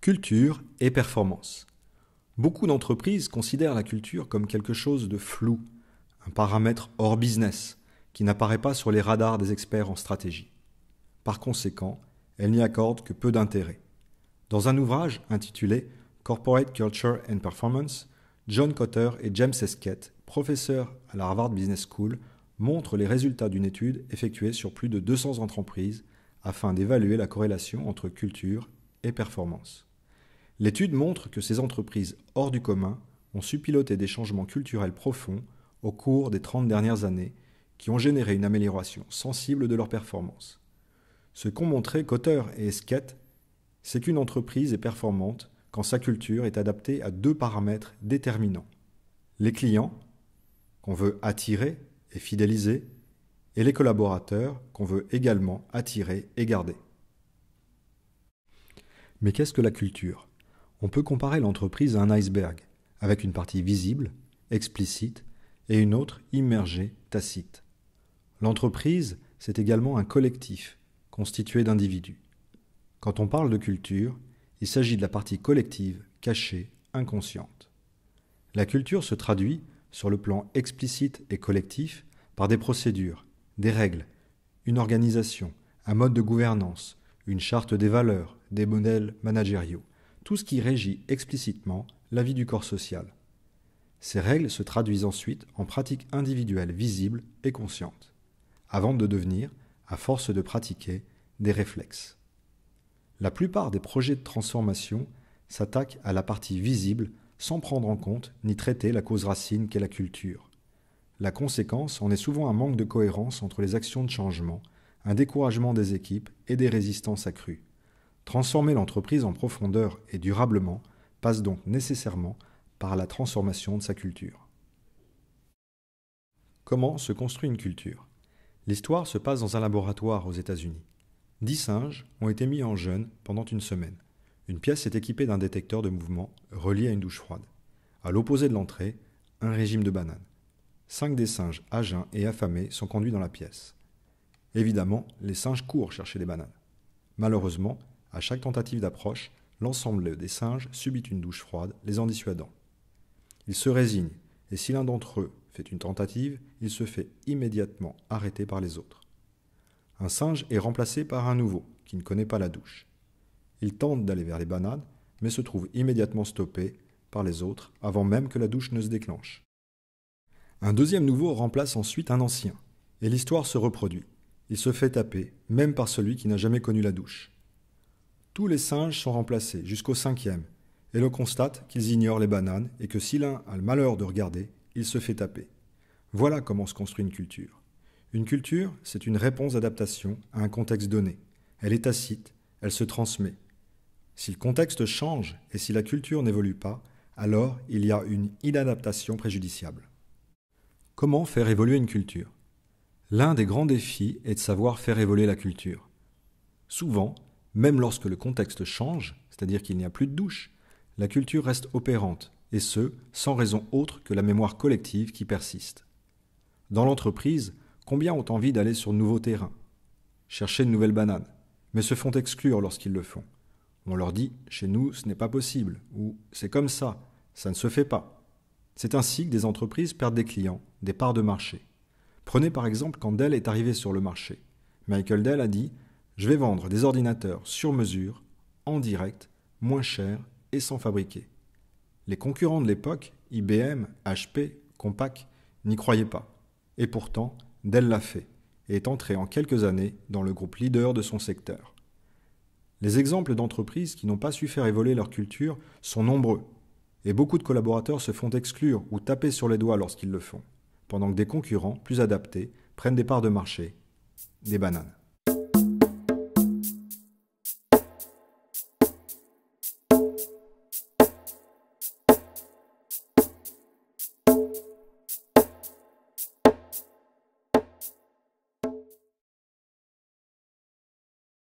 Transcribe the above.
Culture et performance. Beaucoup d'entreprises considèrent la culture comme quelque chose de flou, un paramètre hors business, qui n'apparaît pas sur les radars des experts en stratégie. Par conséquent, elles n'y accordent que peu d'intérêt. Dans un ouvrage intitulé Corporate Culture and Performance, John Kotter et James Esket, professeurs à la Harvard Business School, montrent les résultats d'une étude effectuée sur plus de 200 entreprises afin d'évaluer la corrélation entre culture et performance. L'étude montre que ces entreprises hors du commun ont su piloter des changements culturels profonds au cours des 30 dernières années qui ont généré une amélioration sensible de leur performance. Ce qu'ont montré Kotter et Esket, c'est qu'une entreprise est performante quand sa culture est adaptée à deux paramètres déterminants. Les clients, qu'on veut attirer et fidéliser, et les collaborateurs, qu'on veut également attirer et garder. Mais qu'est-ce que la culture ? On peut comparer l'entreprise à un iceberg, avec une partie visible, explicite, et une autre immergée, tacite. L'entreprise, c'est également un collectif, constitué d'individus. Quand on parle de culture, il s'agit de la partie collective, cachée, inconsciente. La culture se traduit, sur le plan explicite et collectif, par des procédures, des règles, une organisation, un mode de gouvernance, une charte des valeurs, des modèles managériaux, tout ce qui régit explicitement la vie du corps social. Ces règles se traduisent ensuite en pratiques individuelles visibles et conscientes, avant de devenir, à force de pratiquer, des réflexes. La plupart des projets de transformation s'attaquent à la partie visible sans prendre en compte ni traiter la cause racine qu'est la culture. La conséquence en est souvent un manque de cohérence entre les actions de changement, un découragement des équipes et des résistances accrues. Transformer l'entreprise en profondeur et durablement passe donc nécessairement par la transformation de sa culture. Comment se construit une culture ? L'histoire se passe dans un laboratoire aux États-Unis. 10 singes ont été mis en jeûne pendant une semaine. Une pièce est équipée d'un détecteur de mouvement relié à une douche froide. À l'opposé de l'entrée, un régime de bananes. 5 des singes à jeun et affamés sont conduits dans la pièce. Évidemment, les singes courent chercher des bananes. Malheureusement, à chaque tentative d'approche, l'ensemble des singes subit une douche froide, les en dissuadant. Ils se résignent, et si l'un d'entre eux fait une tentative, il se fait immédiatement arrêter par les autres. Un singe est remplacé par un nouveau, qui ne connaît pas la douche. Il tente d'aller vers les bananes, mais se trouve immédiatement stoppé par les autres avant même que la douche ne se déclenche. Un deuxième nouveau remplace ensuite un ancien, et l'histoire se reproduit. Il se fait taper, même par celui qui n'a jamais connu la douche. Tous les singes sont remplacés jusqu'au 5e, et l'on constate qu'ils ignorent les bananes et que si l'un a le malheur de regarder, il se fait taper. Voilà comment se construit une culture. Une culture, c'est une réponse d'adaptation à un contexte donné. Elle est tacite, elle se transmet. Si le contexte change et si la culture n'évolue pas, alors il y a une inadaptation préjudiciable. Comment faire évoluer une culture ? L'un des grands défis est de savoir faire évoluer la culture. Souvent, même lorsque le contexte change, c'est-à-dire qu'il n'y a plus de douche, la culture reste opérante, et ce, sans raison autre que la mémoire collective qui persiste. Dans l'entreprise, combien ont envie d'aller sur de nouveaux terrains, chercher de nouvelles bananes, mais se font exclure lorsqu'ils le font. On leur dit « chez nous, ce n'est pas possible » ou « c'est comme ça, ça ne se fait pas ». C'est ainsi que des entreprises perdent des clients, des parts de marché. Prenez par exemple quand Dell est arrivé sur le marché. Michael Dell a dit « je vais vendre des ordinateurs sur mesure, en direct, moins cher et sans fabriquer ». Les concurrents de l'époque, IBM, HP, Compaq, n'y croyaient pas. Et pourtant, Dell l'a fait et est entré en quelques années dans le groupe leader de son secteur. Les exemples d'entreprises qui n'ont pas su faire évoluer leur culture sont nombreux, et beaucoup de collaborateurs se font exclure ou taper sur les doigts lorsqu'ils le font, pendant que des concurrents plus adaptés prennent des parts de marché, des bananes.